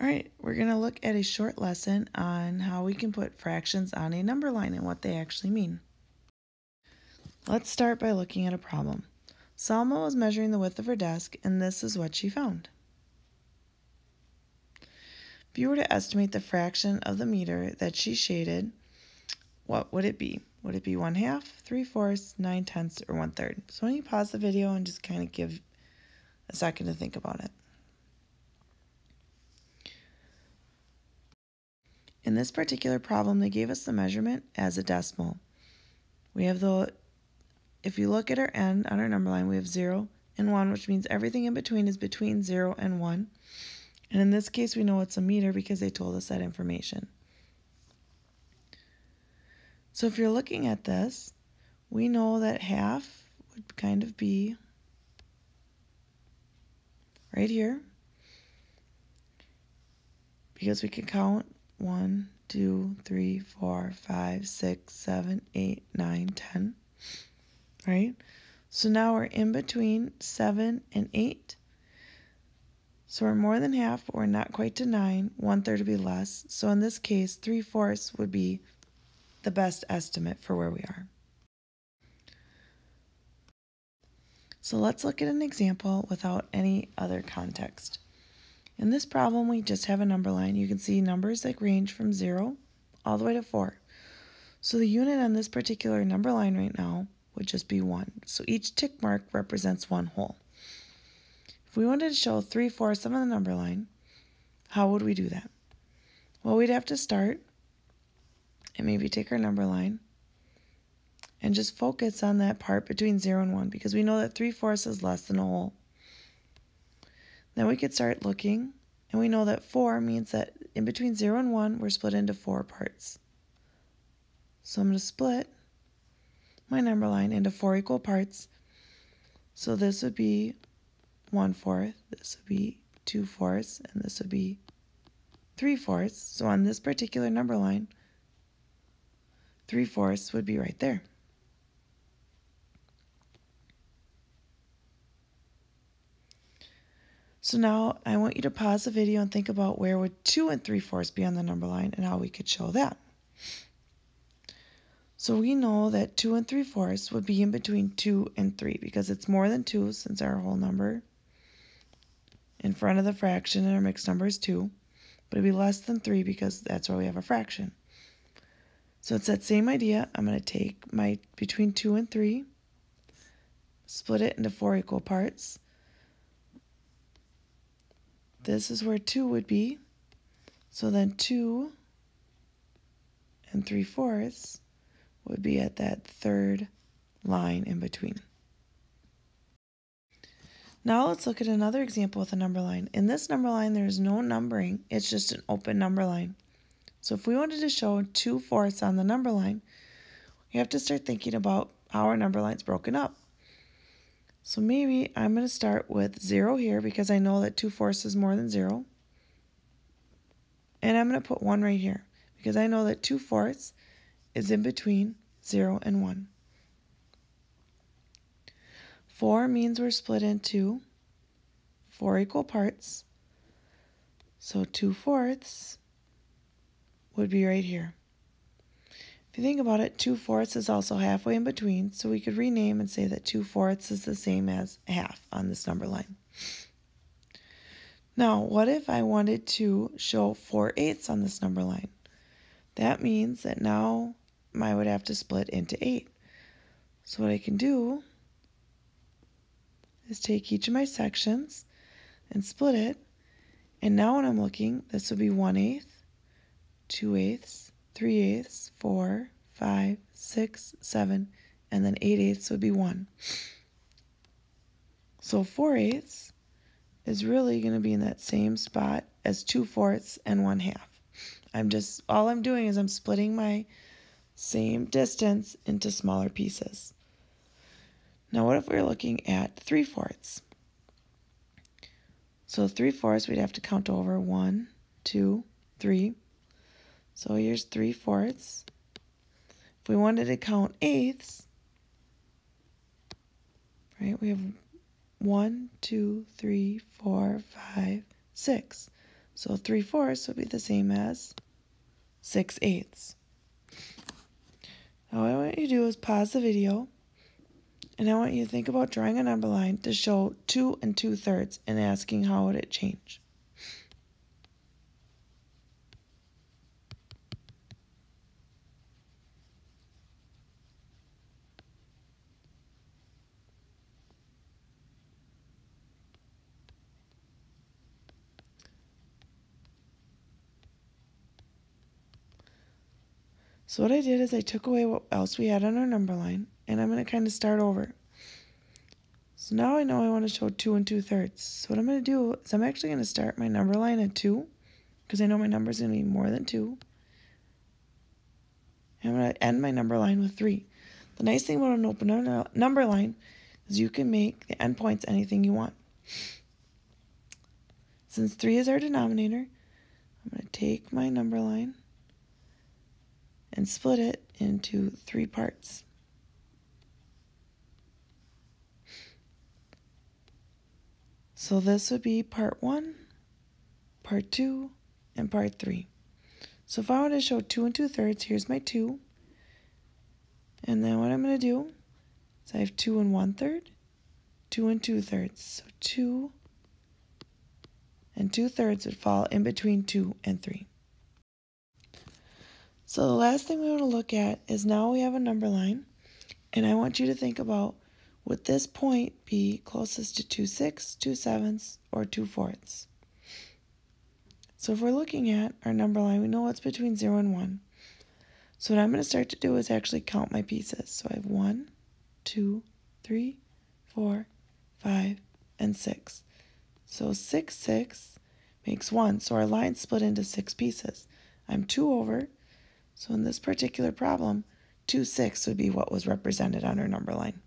All right, we're going to look at a short lesson on how we can put fractions on a number line and what they actually mean. Let's start by looking at a problem. Salma was measuring the width of her desk, and this is what she found. If you were to estimate the fraction of the meter that she shaded, what would it be? Would it be 1/2, 3/4, 9/10, or 1/3? So why don't you pause the video and just kind of give a second to think about it. In this particular problem, they gave us the measurement as a decimal. We have if you look at our end on our number line, we have 0 and 1, which means everything in between is between 0 and 1. And in this case, we know it's a meter because they told us that information. So if you're looking at this, we know that half would kind of be right here, because we can count 1, 2, 3, 4, 5, 6, 7, 8, 9, 10, right? So now we're in between 7 and 8. So we're more than half, but we're not quite to 9. 1/3 would be less. So in this case, 3/4 would be the best estimate for where we are. So let's look at an example without any other context. In this problem, we just have a number line. You can see numbers that range from 0 all the way to 4. So the unit on this particular number line right now would just be 1. So each tick mark represents one whole. If we wanted to show 3/4 on the number line, how would we do that? Well, we'd have to start and maybe take our number line and just focus on that part between 0 and 1, because we know that 3/4 is less than a whole. Then we could start looking, and we know that 4 means that in between 0 and 1, we're split into 4 parts. So I'm going to split my number line into 4 equal parts. So this would be 1/4, this would be 2/4, and this would be 3/4. So on this particular number line, 3/4 would be right there. So now I want you to pause the video and think about where would 2 3/4 be on the number line and how we could show that. So we know that 2 3/4 would be in between 2 and 3 because it's more than 2 since our whole number in front of the fraction and our mixed number is 2, but it'd be less than 3 because that's where we have a fraction. So it's that same idea. I'm going to take my between 2 and 3, split it into 4 equal parts. This is where 2 would be. So then 2 3/4 would be at that third line in between. Now let's look at another example with a number line. In this number line, there's no numbering. It's just an open number line. So if we wanted to show 2/4 on the number line, we have to start thinking about how our number line's broken up. So maybe I'm going to start with 0 here because I know that 2/4 is more than 0. And I'm going to put 1 right here because I know that 2/4 is in between 0 and 1. 4 means we're split into 4 equal parts. So 2/4 would be right here. If you think about it, 2/4 is also halfway in between, so we could rename and say that 2/4 is the same as half on this number line. Now, what if I wanted to show 4/8 on this number line? That means that now I would have to split into 8. So what I can do is take each of my sections and split it, and now when I'm looking, this would be 1/8, 2/8, 3/8, 4, 5, 6, 7, and then 8/8 would be 1. So 4/8 is really going to be in that same spot as 2/4 and 1/2. All I'm doing is I'm splitting my same distance into smaller pieces. Now what if we were looking at 3/4? So 3/4 we'd have to count over 1, 2, 3. So here's 3/4. If we wanted to count eighths, we have 1, 2, 3, 4, 5, 6. So 3/4 would be the same as 6/8. Now what I want you to do is pause the video, and I want you to think about drawing a number line to show 2 2/3 and asking how would it change. So what I did is I took away what else we had on our number line, and I'm going to kind of start over. So now I know I want to show 2 2/3. So what I'm going to do is I'm actually going to start my number line at 2, because I know my number is going to be more than 2. And I'm going to end my number line with 3. The nice thing about an open number line is you can make the endpoints anything you want. Since 3 is our denominator, I'm going to take my number line and split it into 3 parts. So this would be part 1, part 2, and part 3. So if I want to show 2 2/3, here's my 2. And then what I'm going to do is I have 2 1/3, 2 2/3. So 2 2/3 would fall in between 2 and 3. So the last thing we want to look at is now we have a number line, and I want you to think about, would this point be closest to 2/6, 2/7, or 2/4? So if we're looking at our number line, we know what's between 0 and 1. So what I'm going to start to do is actually count my pieces. So I have 1, 2, 3, 4, 5, and 6. So 6, 6 makes 1. So our line's split into 6 pieces. I'm 2 over. So in this particular problem, 2/6 would be what was represented on our number line.